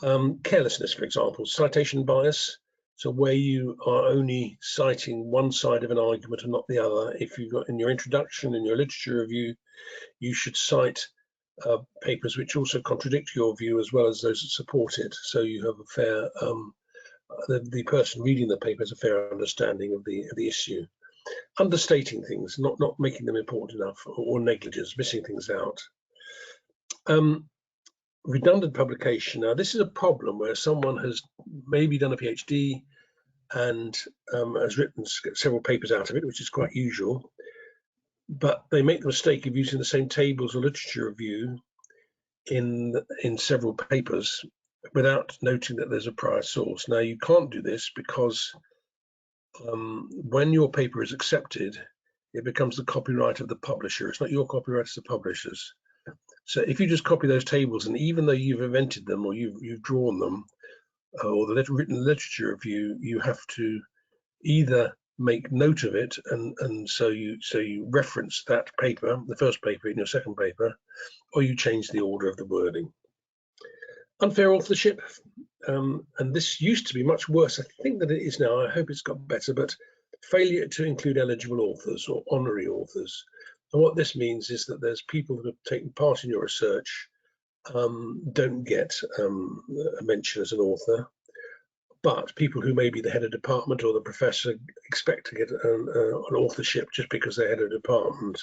Carelessness, for example, citation bias. So where you are only citing one side of an argument and not the other. If you've got in your introduction, in your literature review, you should cite papers which also contradict your view as well as those that support it. So you have a fair, the person reading the paper has a fair understanding of the issue. Understating things, not making them important enough, or negligence, missing things out. Redundant publication. Now, this is a problem where someone has maybe done a PhD, and has written several papers out of it, which is quite usual. But they make the mistake of using the same tables or literature review in several papers without noting that there's a prior source. Now, you can't do this because when your paper is accepted, it becomes the copyright of the publisher. It's not your copyright, it's the publisher's. So if you just copy those tables, and even though you've invented them or you've drawn them, or the written literature review, you have to either make note of it, and so you reference that paper, the first paper, in your second paper, or you change the order of the wording. Unfair authorship, and this used to be much worse, I think, than it is now. I hope it's got better, but failure to include eligible authors or honorary authors. And what this means is that there's people who have taken part in your research don't get a mention as an author, but people who may be the head of department or the professor expect to get an authorship just because they're head of department.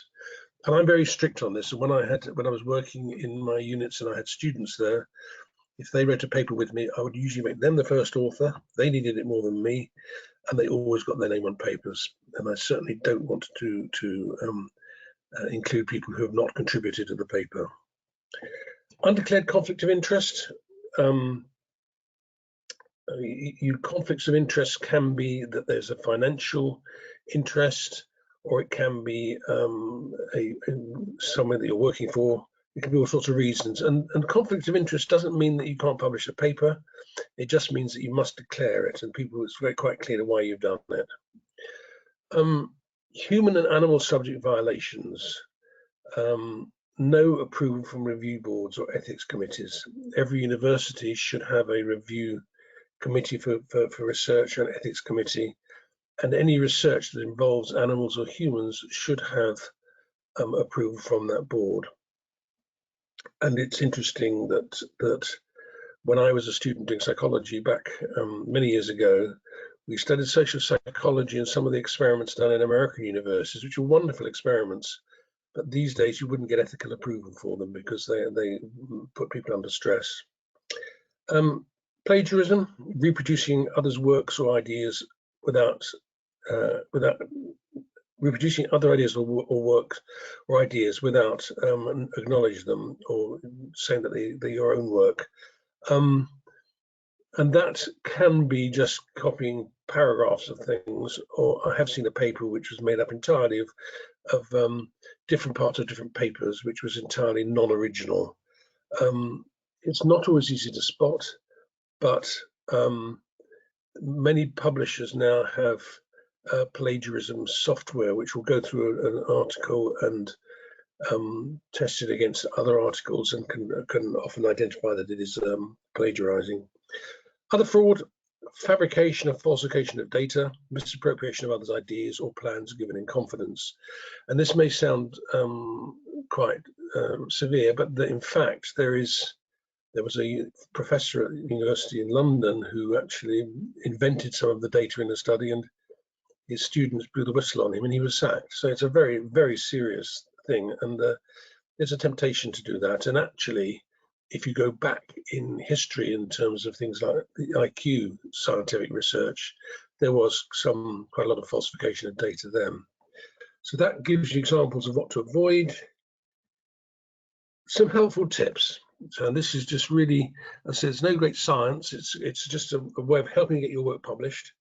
And I'm very strict on this. And when I was working in my units and I had students there, if they wrote a paper with me, I would usually make them the first author. They needed it more than me, and they always got their name on papers. And I certainly don't want to include people who have not contributed to the paper. Undeclared conflict of interest. Conflicts of interest can be that there's a financial interest, or it can be someone that you're working for. It can be all sorts of reasons. And conflict of interest doesn't mean that you can't publish a paper. It just means that you must declare it, and it's very quite clear why you've done it. Human and animal subject violations. No approval from review boards or ethics committees. Every university should have a review committee for research, and ethics committee, and any research that involves animals or humans should have approval from that board. And it's interesting that when I was a student doing psychology back many years ago, we studied social psychology and some of the experiments done in American universities, which were wonderful experiments. But these days you wouldn't get ethical approval for them because they put people under stress. Plagiarism, reproducing others' works or ideas without reproducing other ideas or works or ideas without acknowledging them or saying that they're your own work. And that can be just copying paragraphs of things, or I have seen a paper which was made up entirely of different parts of different papers, which was entirely non-original. It's not always easy to spot, but many publishers now have plagiarism software which will go through an article and test it against other articles and can often identify that it is plagiarizing. Other fraud: fabrication or falsification of data, misappropriation of others' ideas or plans given in confidence. And this may sound quite severe, but in fact there was a professor at the university in London who actually invented some of the data in the study, and his students blew the whistle on him and he was sacked. So it's a very, very serious thing, and there's a temptation to do that. And actually, if you go back in history in terms of things like the IQ scientific research, there was quite a lot of falsification of data then. So that gives you examples of what to avoid. Some helpful tips. So this is just really, I said, it's no great science. It's just a way of helping you get your work published.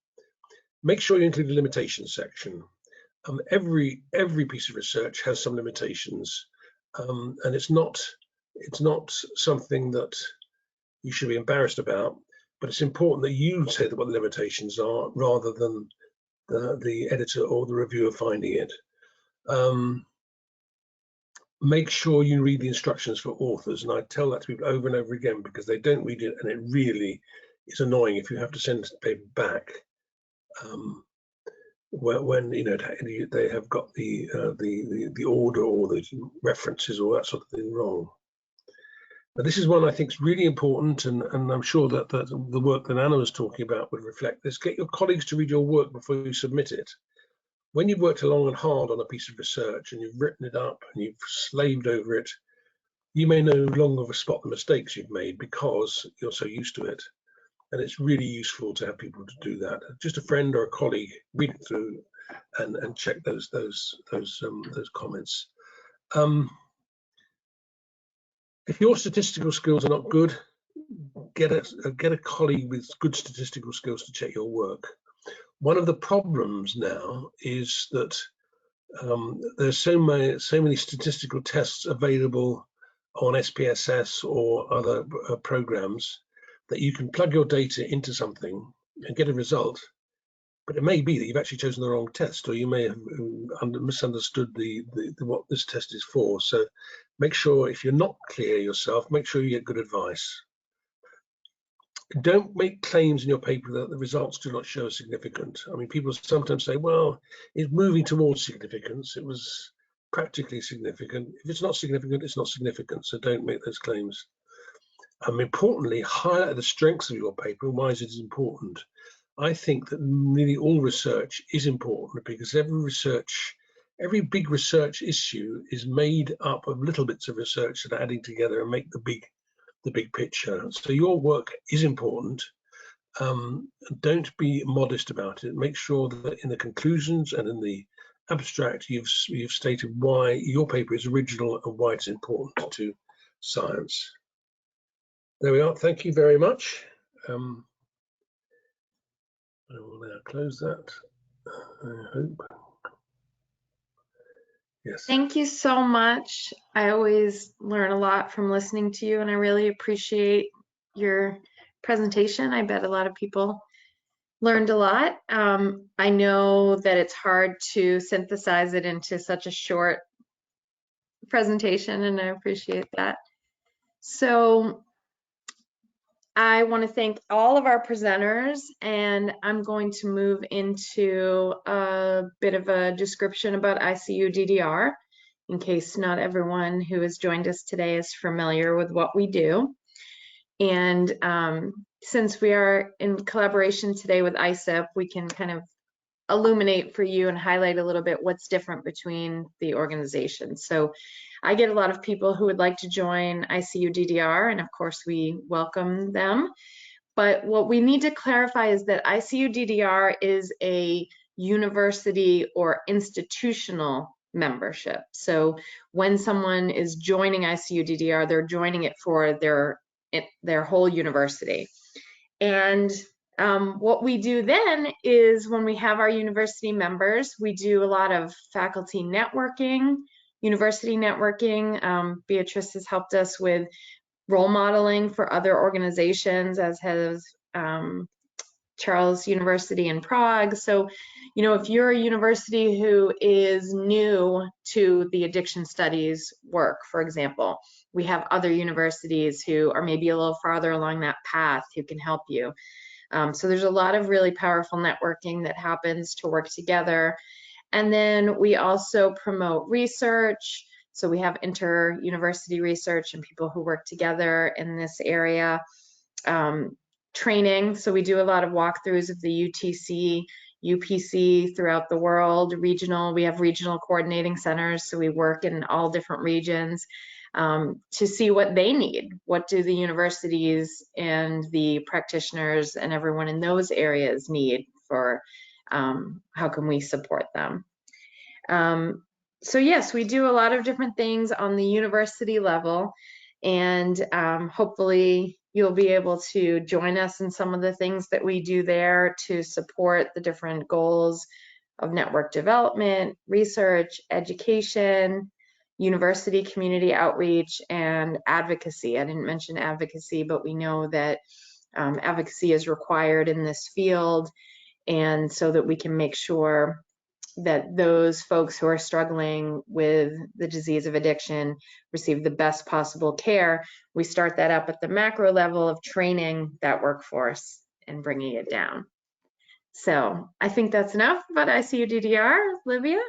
Make sure you include the limitations section. Every piece of research has some limitations, and it's not something that you should be embarrassed about, but it's important that you say what the limitations are rather than the editor or the reviewer finding it. Make sure you read the instructions for authors, and I tell that to people over and over again because they don't read it, and it really is annoying if you have to send the paper back when they have got the order or the references or that sort of thing wrong. Now, this is one I think is really important, and I'm sure that the work that Anna was talking about would reflect this. Get your colleagues to read your work before you submit it. When you've worked long and hard on a piece of research and you've written it up and you've slaved over it, you may no longer spot the mistakes you've made because you're so used to it. And it's really useful to have people to do that. Just a friend or a colleague, read it through and check those comments. If your statistical skills are not good, get a colleague with good statistical skills to check your work. One of the problems now is that there's so many statistical tests available on SPSS or other programs that you can plug your data into something and get a result, but it may be that you've actually chosen the wrong test, or you may have misunderstood what this test is for. So make sure, if you're not clear yourself, make sure you get good advice. Don't make claims in your paper that the results do not show significant. I mean, people sometimes say, well, it's moving towards significance. It was practically significant. If it's not significant, it's not significant. So don't make those claims. Importantly, highlight the strengths of your paper and why it is important. I think that nearly all research is important because every big research issue is made up of little bits of research that are adding together and make the big picture. So your work is important. Don't be modest about it. Make sure that in the conclusions and in the abstract you've stated why your paper is original and why it's important to science. There we are. Thank you very much. I will now close that. I hope. Yes. Thank you so much. I always learn a lot from listening to you, and I really appreciate your presentation. I bet a lot of people learned a lot. I know that it's hard to synthesize it into such a short presentation, and I appreciate that. So I want to thank all of our presenters, and I'm going to move into a bit of a description about ISSUP-ICUDDR, in case not everyone who has joined us today is familiar with what we do. And since we are in collaboration today with ISSUP, we can kind of illuminate for you and highlight a little bit what's different between the organizations. So I get a lot of people who would like to join ISSUP-ICUDDR, and of course we welcome them. But what we need to clarify is that ISSUP-ICUDDR is a university or institutional membership. So when someone is joining ISSUP-ICUDDR, they're joining it for their whole university. And what we do then is when we have our university members, we do a lot of faculty networking, university networking. Beatrice has helped us with role modeling for other organizations, as has Charles University in Prague. So, you know, if you're a university who is new to the addiction studies work, for example, we have other universities who are maybe a little farther along that path who can help you. So there's a lot of really powerful networking that happens to work together. And then we also promote research. So we have inter-university research and people who work together in this area. Training, so we do a lot of walkthroughs of the UTC, UPC throughout the world. Regional, we have regional coordinating centers, so we work in all different regions to see what they need. What do the universities and the practitioners and everyone in those areas need for how can we support them? So yes, we do a lot of different things on the university level, and hopefully you'll be able to join us in some of the things that we do there to support the different goals of network development, research, education, university community outreach, and advocacy. I didn't mention advocacy, but we know that advocacy is required in this field, and so that we can make sure that those folks who are struggling with the disease of addiction receive the best possible care. We start that up at the macro level of training that workforce and bringing it down. So I think that's enough about ISSUP-ICUDDR. Livia?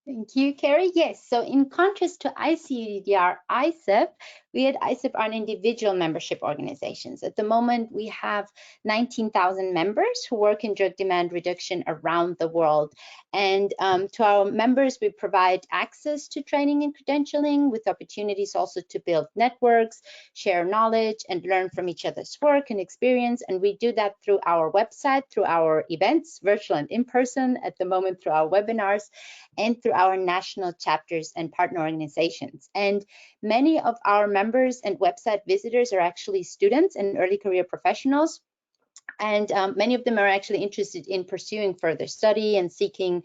Thank you, Carrie. Yes, so in contrast to ISSUP-ICUDDR, ISSUP, We at ISSUP are an individual membership organizations. At the moment, we have 19,000 members who work in drug demand reduction around the world. And to our members, we provide access to training and credentialing with opportunities also to build networks, share knowledge, and learn from each other's work and experience. And we do that through our website, through our events, virtual and in person, at the moment through our webinars, and through our national chapters and partner organizations. And many of our members and website visitors are actually students and early career professionals. And many of them are actually interested in pursuing further study and seeking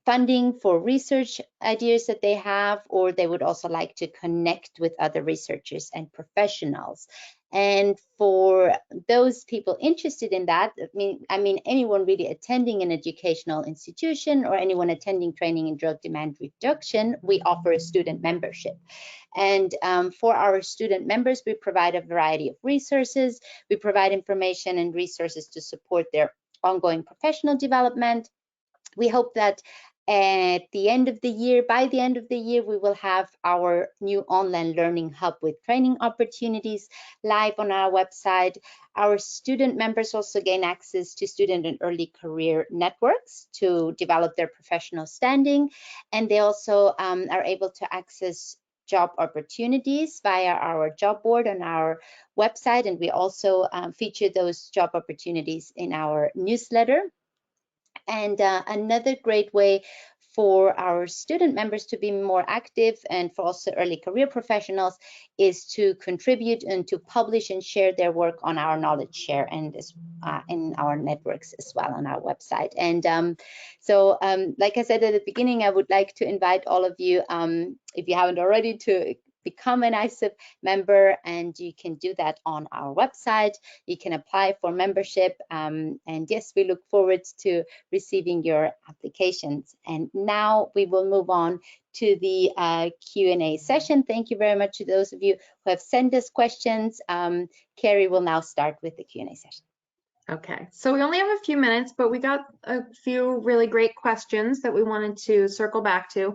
funding for research ideas that they have, or they would also like to connect with other researchers and professionals. And for those people interested in that, I mean anyone really attending an educational institution or anyone attending training in drug demand reduction, we offer a student membership. And for our student members, we provide a variety of resources. We provide information and resources to support their ongoing professional development. We hope that at the end of the year, by the end of the year, we will have our new online learning hub with training opportunities live on our website. Our student members also gain access to student and early career networks to develop their professional standing. And they also are able to access job opportunities via our job board on our website. And we also feature those job opportunities in our newsletter. And another great way for our student members to be more active and for also early career professionals is to contribute and to publish and share their work on our knowledge share and in our networks as well on our website. And so like I said at the beginning, I would like to invite all of you, if you haven't already, to become an ISSUP member, and you can do that on our website. You can apply for membership, and yes, we look forward to receiving your applications. And now we will move on to the Q&A session. Thank you very much to those of you who have sent us questions. Carrie will now start with the Q&A session. Okay, so we only have a few minutes, but we got a few really great questions that we wanted to circle back to.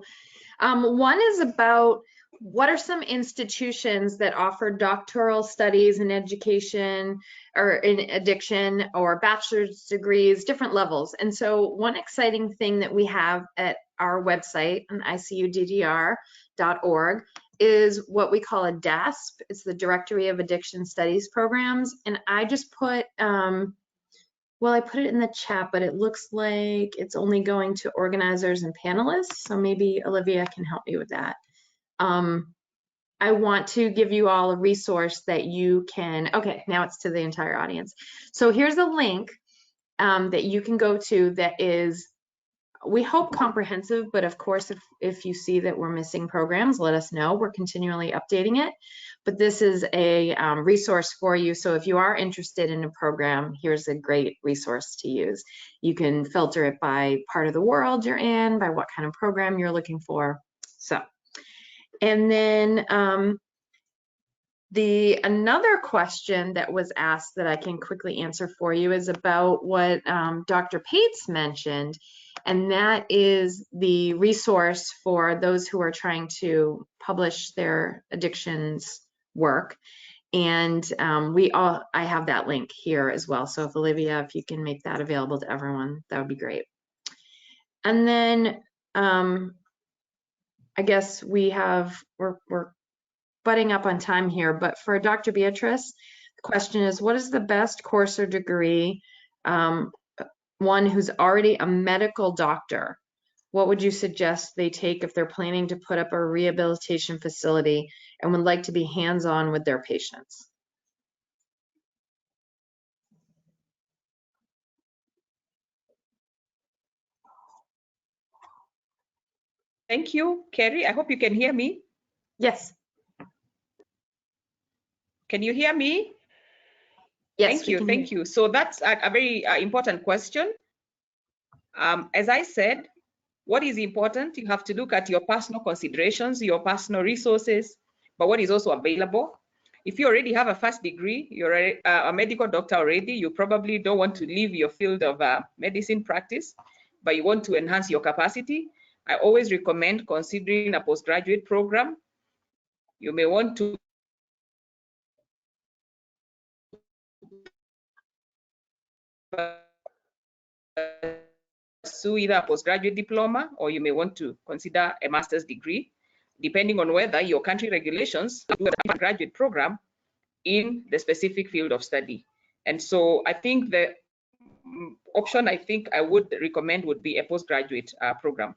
One is about what are some institutions that offer doctoral studies in education or in addiction or bachelor's degrees, different levels. And so one exciting thing that we have at our website on ISSUP-ICUDDR.org is what we call a DASP. It's the Directory of Addiction Studies Programs. And I just put, well, I put it in the chat, but it looks like it's only going to organizers and panelists. So maybe Olivia can help me with that. I want to give you all a resource that you can, okay, now it's to the entire audience. So here's a link that you can go to that is, we hope comprehensive, but of course, if you see that we're missing programs, let us know. We're continually updating it, but this is a resource for you. So if you are interested in a program, here's a great resource to use. You can filter it by part of the world you're in, by what kind of program you're looking for. So. And then another question that was asked that I can quickly answer for you is about what Dr. Pates mentioned, and that is the resource for those who are trying to publish their addictions work. And I have that link here as well. So if Olivia, if you can make that available to everyone, that would be great. And then I guess we're butting up on time here, but for Dr. Beatrice, the question is, what is the best course or degree, one who's already a medical doctor, what would you suggest they take if they're planning to put up a rehabilitation facility and would like to be hands-on with their patients? Thank you, Carrie. I hope you can hear me. Yes. Can you hear me? Yes. Thank you. So that's a very important question. As I said, what is important? You have to look at your personal considerations, your personal resources, but what is also available. If you already have a first degree, you're a medical doctor already, you probably don't want to leave your field of medicine practice, but you want to enhance your capacity. I always recommend considering a postgraduate program. You may want to pursue either a postgraduate diploma, or you may want to consider a master's degree, depending on whether your country regulations do a graduate program in the specific field of study. And so I think the option I think I would recommend would be a postgraduate program.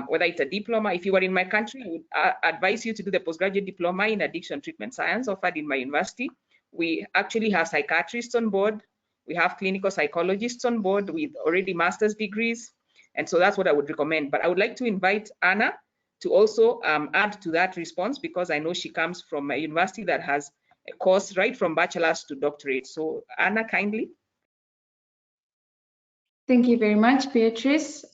Whether it's a diploma, if you were in my country, I would advise you to do the postgraduate diploma in addiction treatment science offered in my university. We actually have psychiatrists on board. We have clinical psychologists on board with already master's degrees. And so that's what I would recommend. But I would like to invite Anna to also add to that response, because I know she comes from a university that has a course right from bachelor's to doctorate. So Anna, kindly. Thank you very much, Beatrice.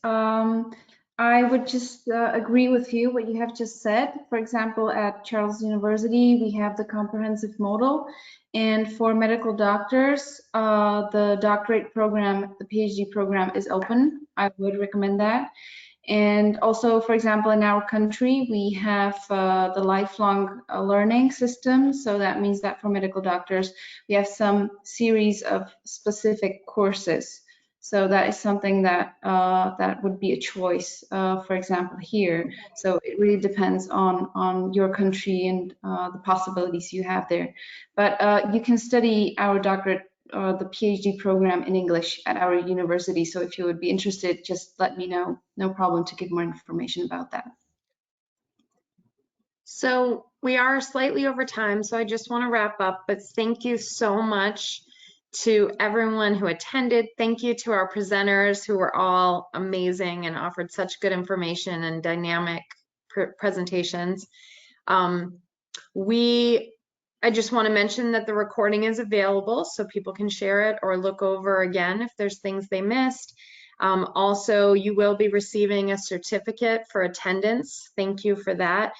I would just agree with you what you have just said. For example, at Charles University, we have the comprehensive model. And for medical doctors, the doctorate program, the PhD program is open. I would recommend that. And also, for example, in our country, we have the lifelong learning system. So that means that for medical doctors, we have some series of specific courses. So that is something that that would be a choice, for example, here. So it really depends on your country and the possibilities you have there. But you can study our doctorate or the PhD program in English at our university. So if you would be interested, just let me know. No problem to give more information about that. So we are slightly over time, so I just want to wrap up, but thank you so much to everyone who attended. Thank you to our presenters who were all amazing and offered such good information and dynamic presentations. I just want to mention that the recording is available so people can share it or look over again if there's things they missed. Also, you will be receiving a certificate for attendance. Thank you for that.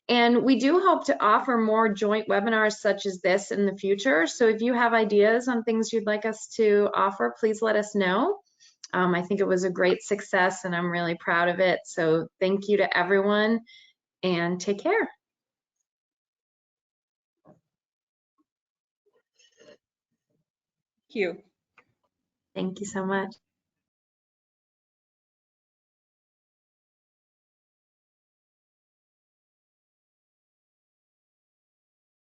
And we do hope to offer more joint webinars such as this in the future. So if you have ideas on things you'd like us to offer, please let us know. I think it was a great success and I'm really proud of it. So thank you to everyone and take care. Thank you. Thank you so much.